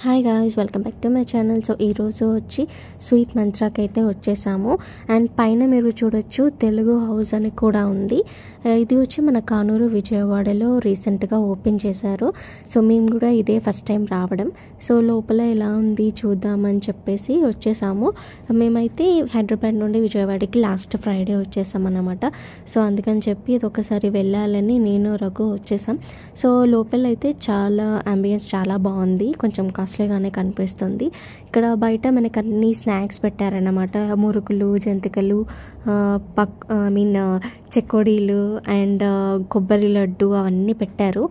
Hi guys, welcome back to my channel. So ఈరోజు వచ్చి sweet మంత్రాకి అయితే వచ్చేసాము. అండ్ పైన మీరు చూడొచ్చు తెలుగు హౌస్ అని కూడా ఉంది. ఇది వచ్చి మన కానూరు విజయవాడలో రీసెంట్గా ఓపెన్ చేశారు. సో మేము కూడా ఇదే ఫస్ట్ టైం రావడం. సో లోపల ఎలా ఉంది చూద్దామని చెప్పేసి వచ్చేసాము. మేమైతే హైదరాబాద్ నుండి విజయవాడకి లాస్ట్ ఫ్రైడే వచ్చేసాం అన్నమాట. సో అందుకని చెప్పి ఇది ఒకసారి వెళ్ళాలని నేను రఘు వచ్చేసాం. సో లోపల అయితే చాలా అంబియన్స్ చాలా బాగుంది, కొంచెం కాస్ట్లీగానే కనిపిస్తుంది. ఇక్కడ బయట మనకు అన్ని స్నాక్స్ పెట్టారన్నమాట. మురుకులు, జంతికలు, చెకోడీలు అండ్ కొబ్బరి లడ్డు అవన్నీ పెట్టారు.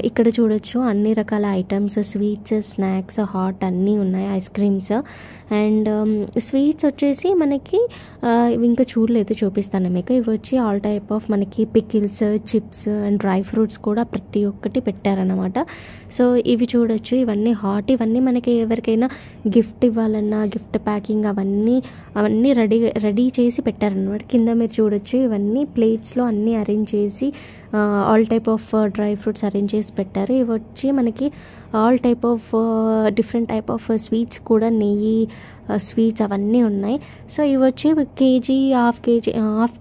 ఇక్కడ చూడొచ్చు అన్ని రకాల ఐటమ్స్, స్వీట్స్, స్నాక్స్, హాట్ అన్నీ ఉన్నాయి, ఐస్ క్రీమ్స్. అండ్ స్వీట్స్ వచ్చేసి మనకి ఇంకా చూడలేదు, చూపిస్తాను మీకు. ఇవి వచ్చి ఆల్ టైప్ ఆఫ్ మనకి pickles, chips and dry fruits కూడా ప్రతి ఒక్కటి పెట్టారన్నమాట. సో ఇవి చూడొచ్చు, ఇవన్నీ హాట్. ఇవన్నీ మనకి ఎవరికైనా గిఫ్ట్ ఇవ్వాలన్నా గిఫ్ట్ ప్యాకింగ్ అవన్నీ రెడీ చేసి పెట్టారన్నమాట. కింద మీరు చూడొచ్చు ఇవన్నీ ప్లేట్స్లో అన్నీ అరేంజ్ చేసి all type of dry fruits arrange చేసి పెట్టారు. ఇవి వచ్చి మనకి all type of different type of sweets కూడా, నెయ్యి స్వీట్స్ అవన్నీ ఉన్నాయి. సో ఇవి వచ్చి కేజీ, హాఫ్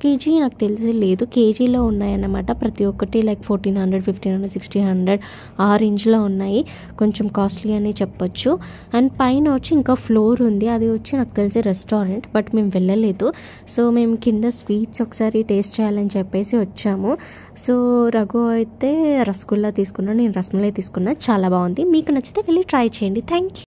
కేజీ నాకు తెలిసి లేదు, కేజీలో ఉన్నాయన్నమాట. ప్రతి ఒక్కటి లైక్ 1400, 1500, 1600 ఆ రేంజ్లో ఉన్నాయి. కొంచెం కాస్ట్లీ అని చెప్పొచ్చు. అండ్ పైన వచ్చి ఇంకా ఫ్లోర్ ఉంది, అది వచ్చి నాకు తెలిసి రెస్టారెంట్, బట్ మేము వెళ్ళలేదు. సో మేము కింద స్వీట్స్ ఒకసారి టేస్ట్ చేయాలని చెప్పేసి వచ్చాము. సో రఘు అయితే రసగుల్లా తీసుకున్నాను, నేను రసమలై తీసుకున్నాను. చాలా బాగుంది. మీకు నచ్చితే వెళ్ళి ట్రై చేయండి. Thank you.